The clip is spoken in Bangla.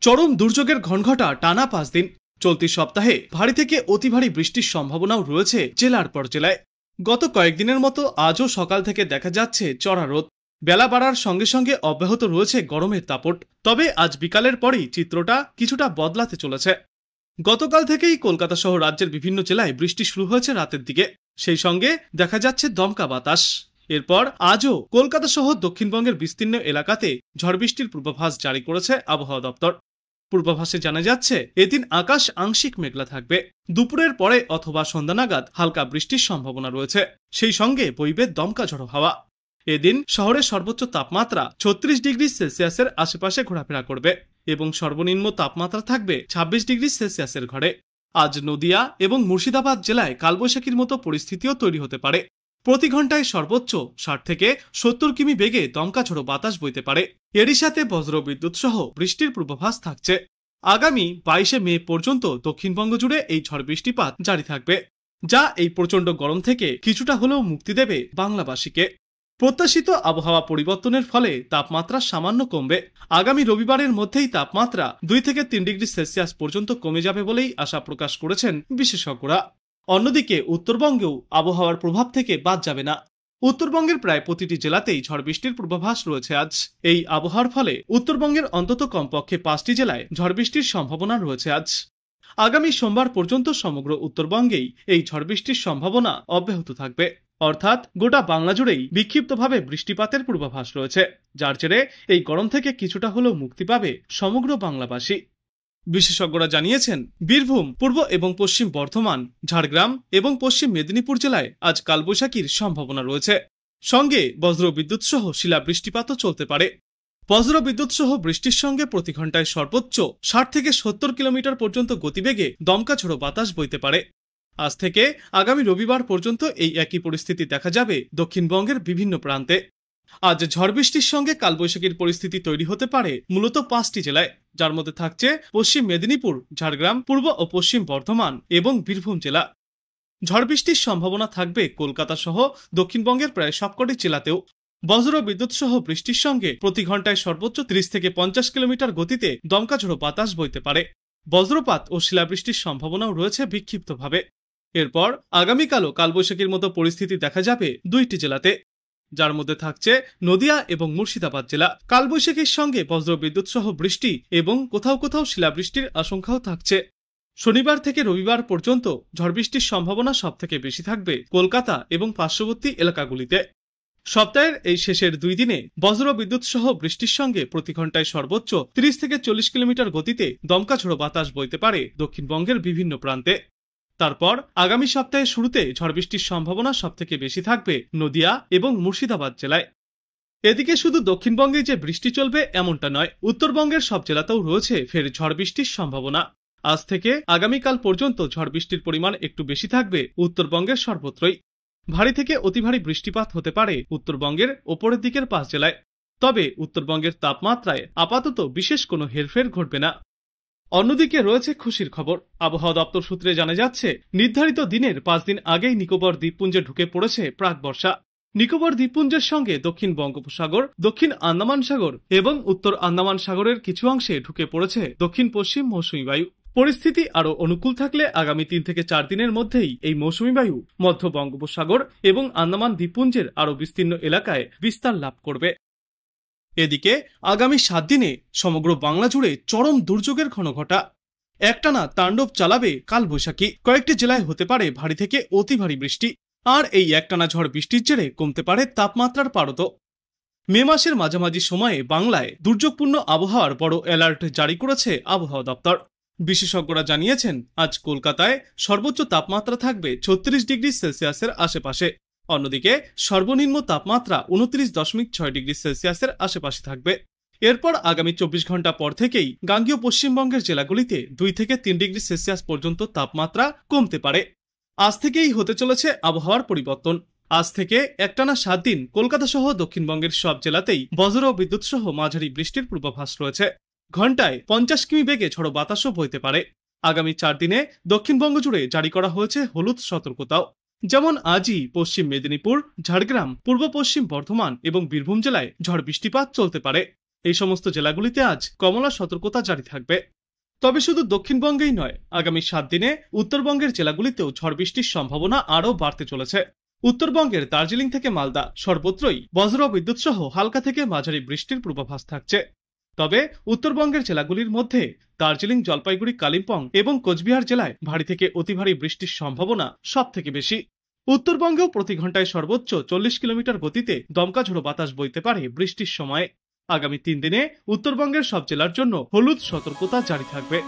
চরম দুর্যোগের ঘনঘটা টানা 5 দিন। চলতি সপ্তাহে ভারী থেকে অতি ভারী বৃষ্টির সম্ভাবনাও রয়েছে জেলার পর জেলায়। গত কয়েকদিনের মতো আজও সকাল থেকে দেখা যাচ্ছে চড়া রোদ। বেলা বাড়ার সঙ্গে সঙ্গে অব্যাহত রয়েছে গরমের দাপট। তবে আজ বিকালের পরই চিত্রটা কিছুটা বদলাতে চলেছে। গতকাল থেকেই কলকাতা সহ রাজ্যের বিভিন্ন জেলায় বৃষ্টি শুরু হয়েছে রাতের দিকে। সেই সঙ্গে দেখা যাচ্ছে দমকা বাতাস। এরপর আজও কলকাতা সহ দক্ষিণবঙ্গের বিস্তীর্ণ এলাকাতে ঝড় বৃষ্টির পূর্বাভাস জারি করেছে আবহাওয়া দপ্তর। পূর্বাভাসে জানা যাচ্ছে এদিন আকাশ আংশিক মেঘলা থাকবে। দুপুরের পরে অথবা সন্ধ্যা নাগাদ হালকা বৃষ্টির সম্ভাবনা রয়েছে। সেই সঙ্গে বইবে দমকা ঝড়ো হাওয়া। এদিন শহরের সর্বোচ্চ তাপমাত্রা 36 ডিগ্রি সেলসিয়াসের আশেপাশে ঘোরাফেরা করবে এবং সর্বনিম্ন তাপমাত্রা থাকবে 26 ডিগ্রি সেলসিয়াসের ঘরে। আজ নদিয়া এবং মুর্শিদাবাদ জেলায় কালবৈশাখীর মতো পরিস্থিতিও তৈরি হতে পারে। প্রতি ঘন্টায় সর্বোচ্চ 60 থেকে 70 কিমি বেগে দমকা ঝড়ো বাতাস বইতে পারে। এরই সাথে বজ্র বিদ্যুৎ সহ বৃষ্টির পূর্বাভাস থাকছে। আগামী 22 মে পর্যন্ত দক্ষিণবঙ্গ জুড়ে এই ঝড় বৃষ্টিপাত জারি থাকবে, যা এই প্রচন্ড গরম থেকে কিছুটা হলেও মুক্তি দেবে বাংলাবাসীকে। প্রত্যাশিত আবহাওয়া পরিবর্তনের ফলে তাপমাত্রা সামান্য কমবে। আগামী রবিবারের মধ্যেই তাপমাত্রা 2 থেকে 3 ডিগ্রি সেলসিয়াস পর্যন্ত কমে যাবে বলেই আশা প্রকাশ করেছেন বিশেষজ্ঞরা। অন্যদিকে উত্তরবঙ্গেও আবহাওয়ার প্রভাব থেকে বাদ যাবে না। উত্তরবঙ্গের প্রায় প্রতিটি জেলাতেই ঝড় বৃষ্টির পূর্বাভাস রয়েছে আজ। এই আবহাওয়ার ফলে উত্তরবঙ্গের অন্তত কমপক্ষে 5টি জেলায় ঝড় বৃষ্টির সম্ভাবনা রয়েছে আজ। আগামী সোমবার পর্যন্ত সমগ্র উত্তরবঙ্গেই এই ঝড় বৃষ্টির সম্ভাবনা অব্যাহত থাকবে। অর্থাৎ গোটা বাংলা জুড়েই বিক্ষিপ্তভাবে বৃষ্টিপাতের পূর্বাভাস রয়েছে, যার জেরে এই গরম থেকে কিছুটা হলেও মুক্তি পাবে সমগ্র বাংলাবাসী। বিশেষজ্ঞরা জানিয়েছেন, বীরভূম, পূর্ব এবং পশ্চিম বর্ধমান, ঝাড়গ্রাম এবং পশ্চিম মেদিনীপুর জেলায় আজ কালবৈশাখীর সম্ভাবনা রয়েছে। সঙ্গে বজ্র বিদ্যুৎ সহ শিলা বৃষ্টিপাতও চলতে পারে। বজ্র বিদ্যুৎ সহ বৃষ্টির সঙ্গে প্রতি ঘন্টায় সর্বোচ্চ 60 থেকে 70 কিলোমিটার পর্যন্ত গতিবেগে দমকা ঝোড়ো বাতাস বইতে পারে। আজ থেকে আগামী রবিবার পর্যন্ত এই একই পরিস্থিতি দেখা যাবে দক্ষিণবঙ্গের বিভিন্ন প্রান্তে। আজ ঝড় বৃষ্টির সঙ্গে কালবৈশাখীর পরিস্থিতি তৈরি হতে পারে মূলত 5টি জেলায়, যার মধ্যে থাকছে পশ্চিম মেদিনীপুর, ঝাড়গ্রাম, পূর্ব ও পশ্চিম বর্ধমান এবং বীরভূম জেলা। ঝড় বৃষ্টির সম্ভাবনা থাকবে কলকাতা সহ দক্ষিণবঙ্গের প্রায় সবকটি জেলাতেও। বজ্র বিদ্যুৎ সহ বৃষ্টির সঙ্গে প্রতি ঘন্টায় সর্বোচ্চ 30 থেকে 50 কিলোমিটার গতিতে দমকা ঝোড়ো বাতাস বইতে পারে। বজ্রপাত ও শিলাবৃষ্টির সম্ভাবনাও রয়েছে বিক্ষিপ্তভাবে। এরপর আগামীকালও কালবৈশাখীর মতো পরিস্থিতি দেখা যাবে 2টি জেলাতে, যার মধ্যে থাকছে নদিয়া এবং মুর্শিদাবাদ জেলা। কালবৈশাখীর সঙ্গে বজ্র বিদ্যুৎ সহ বৃষ্টি এবং কোথাও কোথাও শিলাবৃষ্টির আশঙ্কাও থাকছে। শনিবার থেকে রবিবার পর্যন্ত ঝড় বৃষ্টির সম্ভাবনা সবথেকে বেশি থাকবে কলকাতা এবং পার্শ্ববর্তী এলাকাগুলিতে। সপ্তাহের এই শেষের 2 দিনে বজ্র বিদ্যুৎ সহ বৃষ্টির সঙ্গে প্রতি ঘন্টায় সর্বোচ্চ 30 থেকে 40 কিলোমিটার গতিতে দমকা ঝোড়ো বাতাস বইতে পারে দক্ষিণবঙ্গের বিভিন্ন প্রান্তে। তারপর আগামী সপ্তাহের শুরুতে ঝড় বৃষ্টির সম্ভাবনা সবথেকে বেশি থাকবে নদিয়া এবং মুর্শিদাবাদ জেলায়। এদিকে শুধু দক্ষিণবঙ্গে যে বৃষ্টি চলবে এমনটা নয়, উত্তরবঙ্গের সব জেলাতেও রয়েছে ফের ঝড় বৃষ্টির সম্ভাবনা। আজ থেকে আগামীকাল পর্যন্ত ঝড় বৃষ্টির পরিমাণ একটু বেশি থাকবে উত্তরবঙ্গের সর্বত্রই। ভারী থেকে অতি ভারী বৃষ্টিপাত হতে পারে উত্তরবঙ্গের ওপরের দিকের 5 জেলায়। তবে উত্তরবঙ্গের তাপমাত্রায় আপাতত বিশেষ কোনো হেরফের ঘটবে না। অন্যদিকে রয়েছে খুশির খবর। আবহাওয়া দপ্তর সূত্রে জানা যাচ্ছে, নির্ধারিত দিনের 5 দিন আগেই নিকোবর দ্বীপপুঞ্জে ঢুকে পড়েছে প্রাক বর্ষা। নিকোবর দ্বীপপুঞ্জের সঙ্গে দক্ষিণ বঙ্গোপসাগর, দক্ষিণ আন্দামান সাগর এবং উত্তর আন্দামান সাগরের কিছু অংশে ঢুকে পড়েছে দক্ষিণ পশ্চিম মৌসুমী বায়ু। পরিস্থিতি আরো অনুকূল থাকলে আগামী 3 থেকে 4 দিনের মধ্যেই এই মৌসুমী বায়ু মধ্য বঙ্গোপসাগর এবং আন্দামান দ্বীপপুঞ্জের আরো বিস্তীর্ণ এলাকায় বিস্তার লাভ করবে। এদিকে আগামী 7 দিনে সমগ্র বাংলা জুড়ে চরম দুর্যোগের ঘনঘটা। একটানা তাণ্ডব চালাবে কালবৈশাখী। কয়েকটি জেলায় হতে পারে ভারী থেকে অতি ভারী বৃষ্টি। আর এই একটানা ঝড় বৃষ্টির জেরে কমতে পারে তাপমাত্রার পারদ। মে মাসের মাঝামাঝি সময়ে বাংলায় দুর্যোগপূর্ণ আবহাওয়ার বড় অ্যালার্ট জারি করেছে আবহাওয়া দপ্তর। বিশেষজ্ঞরা জানিয়েছেন, আজ কলকাতায় সর্বোচ্চ তাপমাত্রা থাকবে 36 ডিগ্রি সেলসিয়াসের আশেপাশে। অন্যদিকে সর্বনিম্ন তাপমাত্রা 29.6 ডিগ্রি সেলসিয়াসের আশেপাশে থাকবে। এরপর আগামী 24 ঘন্টা পর থেকেই গাঙ্গেয় পশ্চিমবঙ্গের জেলাগুলিতে 2 থেকে 3 ডিগ্রি সেলসিয়াস পর্যন্ত তাপমাত্রা কমতে পারে। আজ থেকেই হতে চলেছে আবহাওয়ার পরিবর্তন। আজ থেকে একটানা 7 দিন কলকাতা সহ দক্ষিণবঙ্গের সব জেলাতেই বজ্র ও বিদ্যুৎ সহ মাঝারি বৃষ্টির পূর্বাভাস রয়েছে। ঘন্টায় 50 কিমি বেগে ঝড়ো বাতাসও বইতে পারে। আগামী 4 দিনে দক্ষিণবঙ্গ জুড়ে জারি করা হয়েছে হলুদ সতর্কতাও। যেমন আজই পশ্চিম মেদিনীপুর, ঝাড়গ্রাম, পূর্ব পশ্চিম বর্ধমান এবং বীরভূম জেলায় ঝড় বৃষ্টিপাত চলতে পারে। এই সমস্ত জেলাগুলিতে আজ কমলা সতর্কতা জারি থাকবে। তবে শুধু দক্ষিণবঙ্গেই নয়, আগামী 7 দিনে উত্তরবঙ্গের জেলাগুলিতেও ঝড় বৃষ্টির সম্ভাবনা আরও বাড়তে চলেছে। উত্তরবঙ্গের দার্জিলিং থেকে মালদা সর্বত্রই বজ্র বিদ্যুৎ সহ হালকা থেকে মাঝারি বৃষ্টির পূর্বাভাস থাকছে। তবে উত্তরবঙ্গের জেলাগুলির মধ্যে দার্জিলিং, জলপাইগুড়ি, কালিম্পং এবং কোচবিহার জেলায় ভারী থেকে অতি ভারী বৃষ্টির সম্ভাবনা সব থেকে বেশি। উত্তরবঙ্গেও প্রতি ঘন্টায় সর্বোচ্চ 40 কিলোমিটার গতিতে দমকা ঝোড়ো বাতাস বইতে পারে বৃষ্টির সময়। আগামী 3 দিনে উত্তরবঙ্গের সব জেলার জন্য হলুদ সতর্কতা জারি থাকবে।